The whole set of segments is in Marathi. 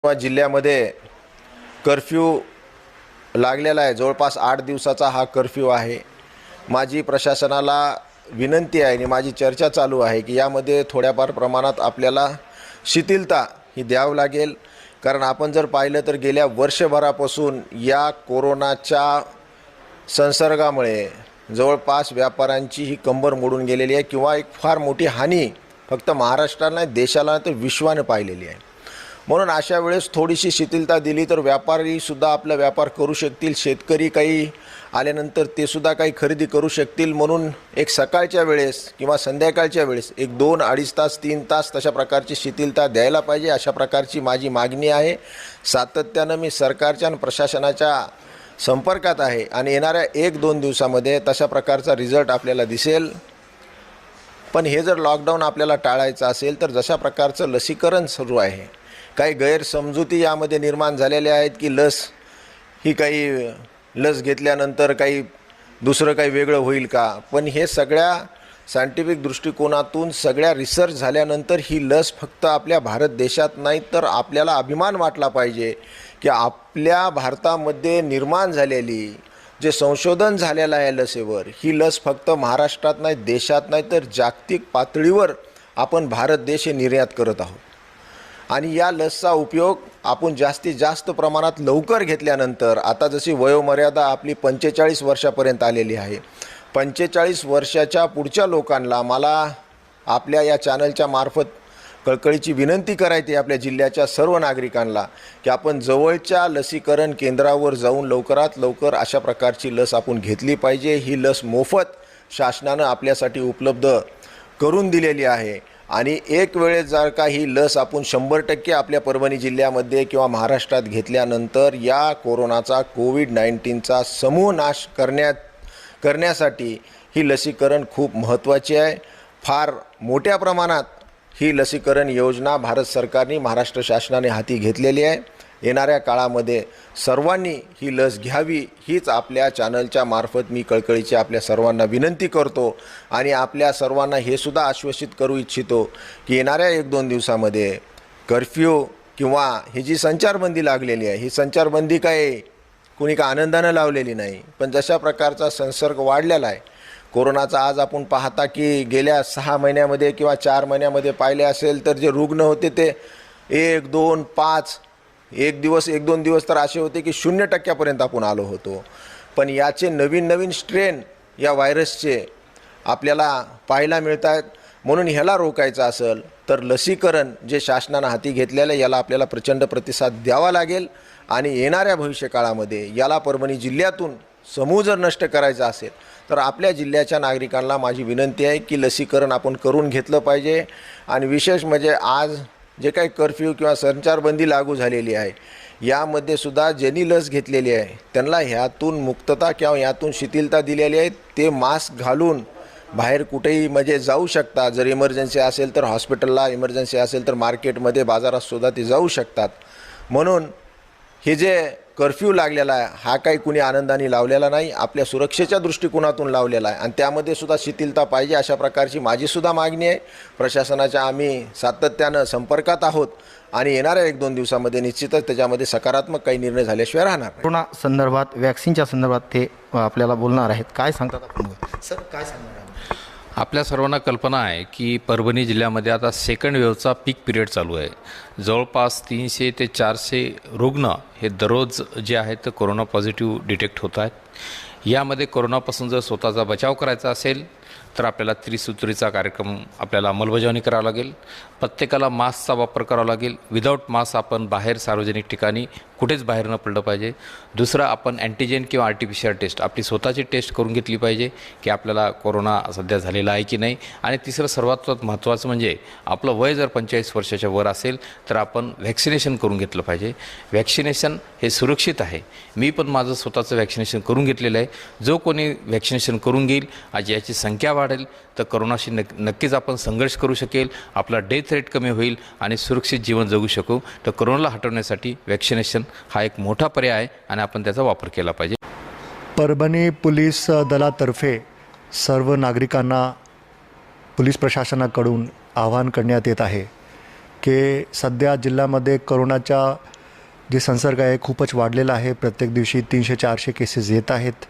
जिल्ह्यामध्ये कर्फ्यू लागलेला आहे। जवळपास 8 दिवसाचा हा कर्फ्यू आहे। माझी प्रशासनाला विनंती आहे आणि माझी चर्चा चालू आहे की यामध्ये थोड्याफार प्रमाणात आपल्याला शिथिलता ही द्यावी लागेल, कारण आपण जर पाहिलं तर गेल्या वर्षभरापासून या कोरोनाच्या संसर्गामुळे जवळपास व्यापाऱ्यांची ही कंबर मोडून गेलेली आहे किंवा एक फार मोठी हानी फक्त महाराष्ट्राला नाही, देशाला तर विश्वाने पाहिलेली आहे। म्हणून अशा वेळेस थोडीशी शिथिलता दिली तर व्यापारीसुद्धा आपला व्यापार करू शकतील, शेतकरी काही आल्यानंतर ते सुद्धा काही खरेदी करू शकतील। म्हणून एक सकाळच्या वेळेस किंवा संध्याकाळच्या वेळेस एक 2-2.5 तास 3 तास तशा प्रकारची शिथिलता द्यायला पाहिजे, अशा प्रकारची माझी मागणी आहे। सातत्यानं मी सरकारच्या आणि प्रशासनाच्या संपर्कात आहे आणि येणाऱ्या 1-2 दिवसामध्ये तशा प्रकारचा रिझल्ट आपल्याला दिसेल। पण हे जर लॉकडाऊन आपल्याला टाळायचं असेल तर जशा प्रकारचं लसीकरण सुरू आहे, काही गैरसमजुती यामध्ये निर्माण झालेल्या आहेत की लस घेतल्यानंतर काही दुसरं काही वेगळं होईल का। पण हे सगळ्या सायंटिफिक दृष्टिकोनातून सगळ्या रिसर्च झाल्यानंतर ही लस फक्त आपल्या भारत देशात नाही तर आपल्याला अभिमान वाटला पाहिजे की आपल्या भारतामध्ये निर्माण झालेली जे संशोधन झालेलं आहे लसीवर, ही लस फक्त महाराष्ट्रात नाही, देशात नाही तर जागतिक पातळीवर आपण भारत देश हे निर्यात करत आहोत। आणि या लसचा उपयोग आपण जास्तीत जास्त प्रमाणात लवकर घेतल्यानंतर आता जशी वयोमर्यादा आपली 45 वर्षापर्यंत आलेली आहे, 45 वर्षाच्या पुढच्या लोकांना मला आपल्या या चॅनलच्या मार्फत कळकळीची विनंती करायची आपल्या जिल्ह्याच्या सर्व नागरिकांना की आपण जवळच्या लसीकरण केंद्रावर जाऊन लवकरात लवकर अशा प्रकारची लस आपण घेतली पाहिजे। ही लस मोफत शासनानं आपल्यासाठी उपलब्ध करून दिलेली आहे आणि एक वेळेस जर का ही लस आपण 100% आपल्या परभणी जिल्ह्यामध्ये किंवा महाराष्ट्रात घेतल्यानंतर या कोरोनाचा कोविड-19चा समूळ नाश करण्यासाठी ही लसीकरण खूप महत्त्वाची आहे। फार मोठ्या प्रमाणात ही लसीकरण योजना भारत सरकारने महाराष्ट्र शासनाने हाती घेतलेली आहे। येणाऱ्या काळामध्ये सर्वांनी ही लस घ्यावी हीच आपल्या चॅनलच्या मार्फत मी कळकळीची आपल्या सर्वांना विनंती करतो आणि आपल्या सर्वांना हे सुद्धा आश्वासित करू इच्छितो की येणाऱ्या 1-2 दिवसामध्ये कर्फ्यू किंवा ही जी संचारबंदी लागलेली आहे, ही संचारबंदी काय कुणी का आनंदानं लावलेली नाही, पण जशा प्रकारचा संसर्ग वाढलेला आहे कोरोनाचा, आज आपण पाहता की गेल्या 6 महिन्यामध्ये किंवा 4 महिन्यामध्ये पाहिले असेल तर जे रुग्ण होते ते 1, 2, 5 एक दिवस 1-2 दिवस तर असे होते की 0% आपण आलो होतो। पण याचे नवीन स्ट्रेन या व्हायरसचे आपल्याला पाहायला मिळत आहेत। म्हणून ह्याला रोखायचं असेल तर लसीकरण जे शासनानं हाती घेतलेलं याला आपल्याला प्रचंड प्रतिसाद द्यावा लागेल आणि येणाऱ्या भविष्यकाळामध्ये याला परभणी जिल्ह्यातून समूळ जर नष्ट करायचं असेल तर आपल्या जिल्ह्याच्या नागरिकांना माझी विनंती आहे की लसीकरण आपण करून घेतलं पाहिजे। आणि विशेष म्हणजे आज जे काही कर्फ्यू किंवा संचारबंदी लागू झालेली आहे यामध्ये सुद्धा ज्यांनी लस घेतलेली आहे त्यांना ह्यातून मुक्तता किंवा ह्यातून शिथिलता दिलेली आहे। ते मास्क घालून बाहेर कुठेही म्हणजे जाऊ शकतात, जर इमर्जन्सी असेल तर हॉस्पिटलला, इमर्जन्सी असेल तर मार्केटमध्ये बाजारातसुद्धा ते जाऊ शकतात। म्हणून हे जे कर्फ्यू लागलेला आहे हा काही कुणी आनंदाने लावलेला नाही, आपल्या सुरक्षेच्या दृष्टिकोनातून लावलेला आहे आणि त्यामध्ये सुद्धा शिथिलता पाहिजे अशा प्रकारची माझीसुद्धा मागणी आहे। प्रशासनाच्या आम्ही सातत्यानं संपर्कात आहोत आणि येणाऱ्या 1-2 दिवसामध्ये निश्चितच त्याच्यामध्ये सकारात्मक काही निर्णय झाल्याशिवाय राहणार नाही। कोरोना संदर्भात वॅक्सिनच्या संदर्भात ते आपल्याला बोलणार आहेत। काय सांगतात आपण सर, काय सांगणार? आपल्या सर्वांना कल्पना आहे की परभणी जिल्ह्यामध्ये आता सेकंड वेव्हचा पीक पिरियड चालू आहे। जवळपास 300 ते 400 रुग्ण हे दररोज जे आहेत ते कोरोना पॉझिटिव्ह डिटेक्ट होत आहेत। यामध्ये कोरोनापासून जर स्वतःचा बचाव करायचा असेल तर आपल्याला त्रिसूत्रीचा कार्यक्रम आपल्याला अंमलबजावणी करावं लागेल। प्रत्येकाला मास्कचा वापर करावा लागेल। विदाऊट मास्क आपण बाहेर सार्वजनिक ठिकाणी कुठेच बाहेर न पडलं पाहिजे। दुसरं, आपण अँटीजेन किंवा RT-PCR टेस्ट आपली स्वतःची टेस्ट करून घेतली पाहिजे की आपल्याला कोरोना सध्या झालेला आहे की नाही। आणि तिसरं सर्वात महत्त्वाचं म्हणजे आपलं वय जर 45 वर्षाच्या वर असेल तर आपण व्हॅक्सिनेशन करून घेतलं पाहिजे। व्हॅक्सिनेशन हे सुरक्षित आहे। मी पण माझं स्वतःचं व्हॅक्सिनेशन करून घेतलेलं आहे। जो कोणी व्हॅक्सिनेशन करून घेईल आज याची संख्या वाढेल तर कोरोनाशी नक्कीच आपण संघर्ष करू शकेल, आपला डेथ रेट कमी होईल आणि सुरक्षित जीवन जगू शकू। तर कोरोनाला हटवण्यासाठी व्हॅक्सिनेशन हा एक मोठा पर्याय आहे आणि आपण त्याचा वापर केला पाहिजे। परभणी पोलीस दलातर्फे सर्व नागरिकांना पोलीस प्रशासनाकडून आवाहन करण्यात येत आहे की सध्या जिल्ह्यामध्ये कोरोनाच्या जे संसर्ग आहे खूपच वाढलेला आहे. प्रत्येक दिवशी 300-400 केसेस येत आहेत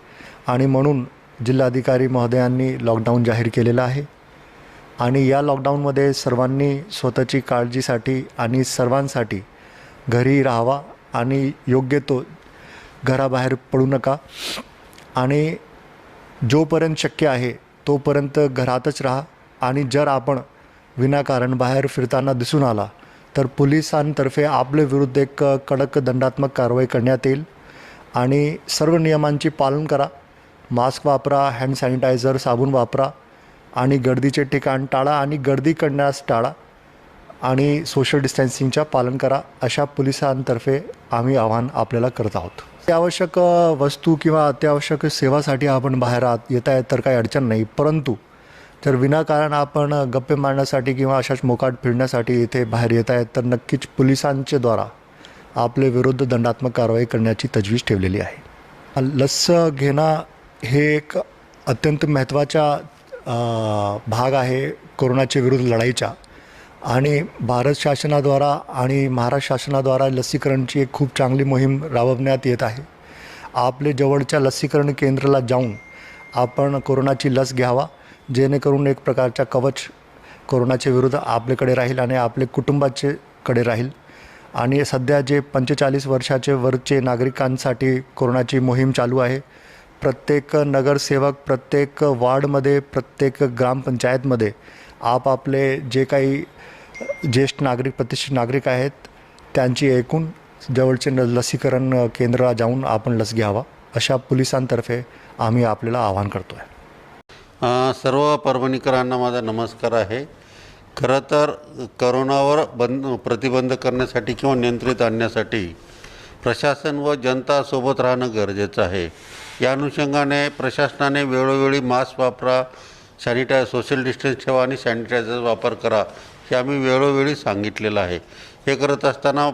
आणि म्हणून जिल्हाधिकारी महोदयांनी लॉकडाऊन जाहीर केलेला आहे. आणि या लॉकडाऊनमध्ये सर्वांनी स्वतःची काळजीसाठी आणि सर्वांसाठी घरी राहावा आणि योग्य तो घराबाहेर पडू नका आणि जोपर्यंत शक्य आहे तोपर्यंत घरातच राहा. आणि जर आपण विनाकारण बाहेर फिरताना दिसून आला तर पोलिसांतर्फे आपल्या विरुद्ध एक कडक दंडात्मक कारवाई करण्यात येईल. आणि सर्व नियमांचे पालन करा. मास्क वापरा, हँड सॅनिटायझर, साबण वापरा आणि गर्दीचे ठिकाण टाळा आणि गर्दी करण्यास टाळा आणि सोशल डिस्टन्सिंगचं पालन करा. अशा पोलिसांतर्फे आम्ही आवाहन आपल्याला करत आहोत. अत्यावश्यक वस्तू किंवा अत्यावश्यक सेवासाठी आपण बाहेर येत आहे तर काही अडचण नाही, परंतु जर विनाकारण आपण गप्पे मारण्यासाठी किंवा अशाच मोकाट फिरण्यासाठी इथे बाहेर येत आहेत तर नक्कीच पोलिसांच्या द्वारा आपले विरुद्ध दंडात्मक कारवाई करण्याची तजवीज ठेवलेली आहे. लस घेणं हे एक अत्यंत महत्त्वाचा भाग आहे कोरोनाच्या विरुद्ध लढाईचा. आणि भारत शासनाद्वारा आणि महाराष्ट्र शासनाद्वारा लसीकरणची एक खूप चांगली मोहीम राबवण्यात येत आहे. आपले जवळच्या लसीकरण केंद्राला जाऊन आपण कोरोनाची लस घ्यावा, जेणेकरून एक प्रकारचा कवच कोरोनाच्या विरुद्ध आपल्याकडे राहील आणि आपले कुटुंबाचेकडे राहील. आणि सध्या जे 45 वर्षाचे वरचे नागरिकांसाठी कोरोनाची मोहीम चालू आहे. प्रत्येक नगरसेवक, प्रत्येक वार्डमध्ये, प्रत्येक ग्रामपंचायतमध्ये आपले जे काही ज्येष्ठ नागरिक, प्रतिष्ठित नागरिक आहेत त्यांची ऐकून जवळचे लसीकरण केंद्राला जाऊन आपण लस घ्यावा, अशा पोलिसांतर्फे आम्ही आपल्याला आवाहन करतो आहे. सर्व परभणीकरांना माझा नमस्कार आहे. खरं तर करोनावर प्रतिबंध करण्यासाठी किंवा नियंत्रित आणण्यासाठी प्रशासन व जनता सोबत राहणं गरजेचं आहे. या अनुषंगाने प्रशासनाने वेळोवेळी मास्क वापरा, सोशल डिस्टन्स ठेवा आणि सॅनिटायझर वापर करा हे आम्ही वेळोवेळी सांगितलेलं आहे. हे करत असताना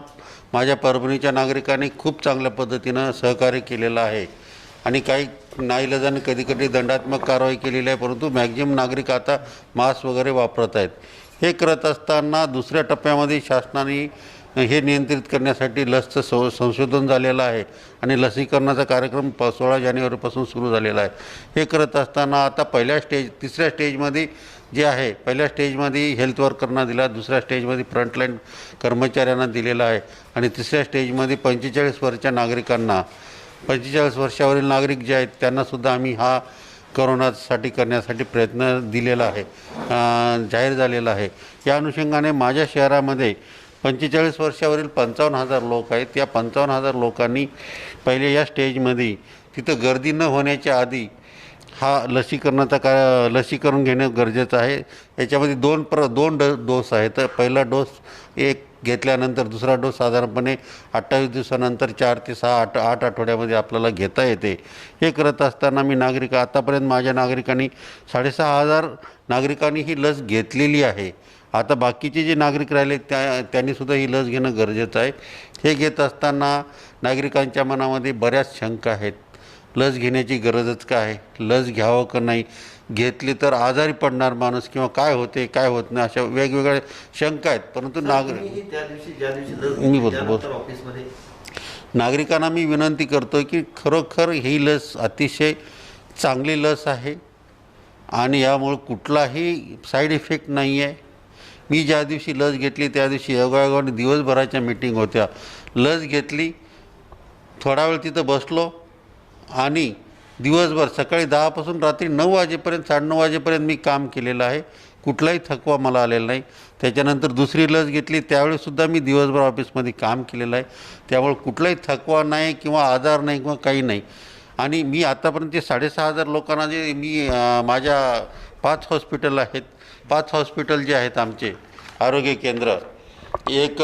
माझ्या परभणीच्या नागरिकांनी खूप चांगल्या पद्धतीनं सहकार्य केलेलं आहे आणि काही नाईलाजाने कधीकधी दंडात्मक कारवाई केलेली आहे, परंतु मॅक्झिमम नागरिक आता मास्क वगैरे वापरत आहेत. हे करत असताना दुसऱ्या टप्प्यामध्ये शासनाने हे नियंत्रित करण्यासाठी लसचं संशोधन झालेलं आहे आणि लसीकरणाचा कार्यक्रम 16 जानेवारीपासून सुरू झालेला आहे. हे करत असताना आता तिसऱ्या स्टेजमध्ये जे आहे, पहिल्या स्टेजमध्ये हेल्थ वर्करना दिला, दुसऱ्या स्टेजमध्ये फ्रंटलाईन कर्मचाऱ्यांना दिलेला आहे आणि तिसऱ्या स्टेजमध्ये 45 वर्षाच्या नागरिकांना, 45 वर्षावरील नागरिक जे आहेत त्यांनासुद्धा आम्ही हा करोनासाठी करण्यासाठी प्रयत्न दिलेला आहे, जाहीर झालेला आहे. या अनुषंगाने माझ्या शहरामध्ये 45 वर्षावरील 55,000 लोक आहेत. या 55,000 लोकांनी पहिले या स्टेजमध्ये तिथं गर्दी न होण्याच्या आधी हा लसीकरण घेणं गरजेचं आहे. याच्यामध्ये दोन डोस आहेत. पहिला डोस एक घेतल्यानंतर दुसरा डोस साधारणपणे 28 दिवसानंतर 4 ते 8 आठवड्यामध्ये आपल्याला घेता येते. हे करत असताना मी आतापर्यंत माझ्या नागरिकांनी 6,500 नागरिकांनी ही लस घेतलेली आहे. आता बाकीचे जे नागरिक राहिले त्यांनीसुद्धा ही लस घेणं गरजेचं आहे. हे घेत असताना नागरिकांच्या मनामध्ये बऱ्याच शंका आहेत. लस घेण्याची गरजच काय आहे, लस घ्यावं का नाही, घेतली तर आजारी पडणार माणूस किंवा काय होते काय होत नाही, अशा वेगवेगळ्या शंका आहेत. परंतु नागरिकांना मी विनंती करतो की खरोखर ही लस अतिशय चांगली लस आहे आणि यामुळे कुठलाही साईड इफेक्ट नाही आहे. मी ज्या दिवशी लस घेतली त्या दिवशी योगायोगाने दिवसभराच्या मीटिंग होत्या. लस घेतली, थोडा वेळ तिथं बसलो आणि दिवसभर सकाळी 10 पासून रात्री 9 वाजेपर्यंत 9:30 वाजेपर्यंत मी काम केलेलं आहे. कुठलाही थकवा मला आलेला नाही. त्याच्यानंतर दुसरी लस घेतली त्यावेळीसुद्धा मी दिवसभर ऑफिसमध्ये काम केलेलं आहे. त्यामुळे कुठलाही थकवा नाही किंवा आजार नाही किंवा काही नाही. आणि मी आतापर्यंत ते 6,500 लोकांना जे माझ्या 5 हॉस्पिटल आहेत, 5 हॉस्पिटल जे आहेत आमचे आरोग्य केंद्र, एक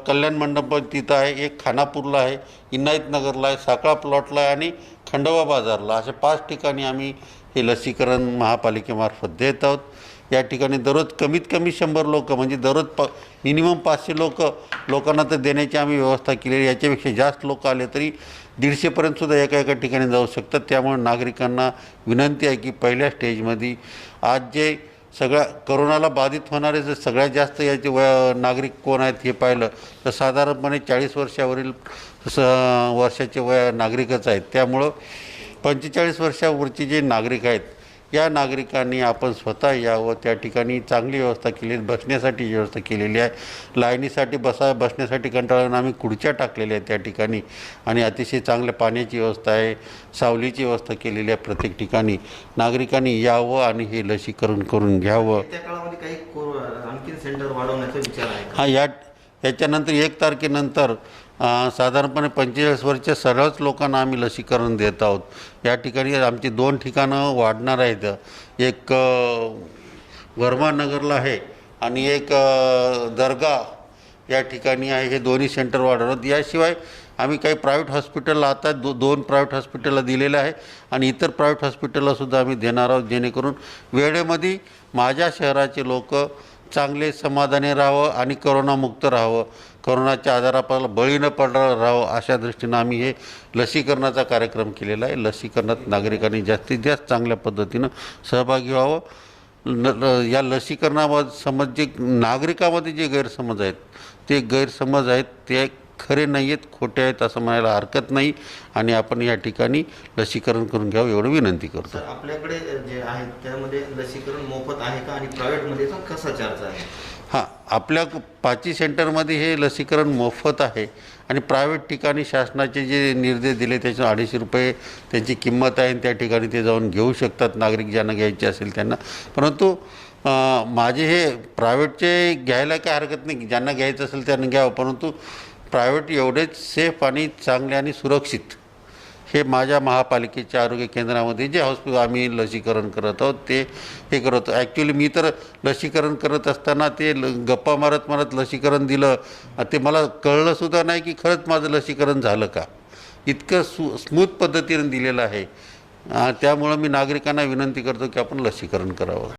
कल्याण मंडप तिथं आहे, एक खानापूरला आहे, इनायतनगरला आहे, साखळा प्लॉटला आहे आणि खंडोबा बाजारला, अशा 5 ठिकाणी आम्ही हे लसीकरण महापालिकेमार्फत देत आहोत. या ठिकाणी दररोज कमीत कमी 100 लोक, म्हणजे दररोज मिनिमम 500 लोकांना तर देण्याची आम्ही व्यवस्था केलेली. याच्यापेक्षा जास्त लोक आले तरी 150पर्यंतसुद्धा एका ठिकाणी जाऊ शकतात. त्यामुळे नागरिकांना विनंती आहे की पहिल्या स्टेजमध्ये आज जे सगळ्या कोरोनाला बाधित होणारे जर सगळ्यात जास्त याचे नागरिक कोण आहेत हे पाहिलं तर साधारणपणे 40 वर्षावरील वर्षाचे नागरिकच आहेत. त्यामुळं 45 वर्षावरचे जे नागरिक आहेत या नागरिकांनी आपण स्वतः यावं. त्या ठिकाणी चांगली व्यवस्था केली, बसण्यासाठी व्यवस्था केलेली आहे. लाईनीसाठी बसण्यासाठी कंटाळून आम्ही खुर्च्या टाकलेल्या आहेत त्या ठिकाणी आणि अतिशय चांगल्या पाण्याची व्यवस्था आहे, सावलीची व्यवस्था केलेली आहे. प्रत्येक ठिकाणी नागरिकांनी यावं आणि हे लसीकरण करून घ्यावं. त्या काळामध्ये काही आणखी सेंटर वाढवण्याचा विचार आहे का? याच्यानंतर 1 तारखेनंतर साधारणपणे 45 वर्षाच्या सर्वच लोकांना आम्ही लसीकरण देत आहोत. या ठिकाणी आमची 2 ठिकाणं वाढणार आहेत. एक वर्मानगरला आहे आणि एक दर्गा या ठिकाणी आहे. हे दोन्ही सेंटर वाढवणार. याशिवाय आम्ही काही प्रायव्हेट हॉस्पिटलला आता 2 प्रायव्हेट हॉस्पिटलला दिलेलं आहे आणि इतर प्रायव्हेट हॉस्पिटललासुद्धा आम्ही देणार आहोत, जेणेकरून वेळेमध्ये माझ्या शहराचे लोक चांगले समाधानी राहावं आणि करोनामुक्त राहावं, करोनाच्या आजारापासून बळी न पडणार राहावं, अशा दृष्टीनं आम्ही हे लसीकरणाचा कार्यक्रम केलेला आहे. लसीकरणात नागरिकांनी जास्तीत जास्त चांगल्या पद्धतीनं सहभागी व्हावं. या लसीकरणासंबंध जे नागरिकामध्ये जे गैरसमज आहेत ते खरे नाही आहेत, खोटे आहेत असं म्हणायला हरकत नाही आणि आपण या ठिकाणी लसीकरण करून घ्यावं एवढं विनंती करतो. आपल्याकडे जे आहेत त्यामध्ये लसीकरण मोफत आहे का आणि प्रायव्हेटमध्ये कसा चार्ज आहे? आपल्या 5 सेंटरमध्ये हे लसीकरण मोफत आहे आणि प्रायव्हेट ठिकाणी शासनाचे जे निर्देश दिले त्याचे 250 रुपये त्यांची किंमत आहे. त्या ठिकाणी ते जाऊन घेऊ शकतात नागरिक ज्यांना घ्यायचे असेल त्यांना. परंतु माझे हे प्रायव्हेटचे घ्यायला काय हरकत नाही, ज्यांना घ्यायचं असेल त्यांना घ्यावं. परंतु प्रायव्हेट एवढेच सेफ आणि चांगले आणि सुरक्षित हे माझ्या महापालिकेच्या आरोग्य केंद्रामध्ये जे हॉस्पिटल आम्ही लसीकरण करत आहोत ते हे करतो. ॲक्च्युली मी तर लसीकरण करत असताना ते गप्पा मारत लसीकरण दिलं, ते मला कळलंसुद्धा नाही की खरंच माझं लसीकरण झालं का. इतकं स्मूथ पद्धतीने दिलेलं आहे. त्यामुळं मी नागरिकांना विनंती करतो की आपण लसीकरण करावं.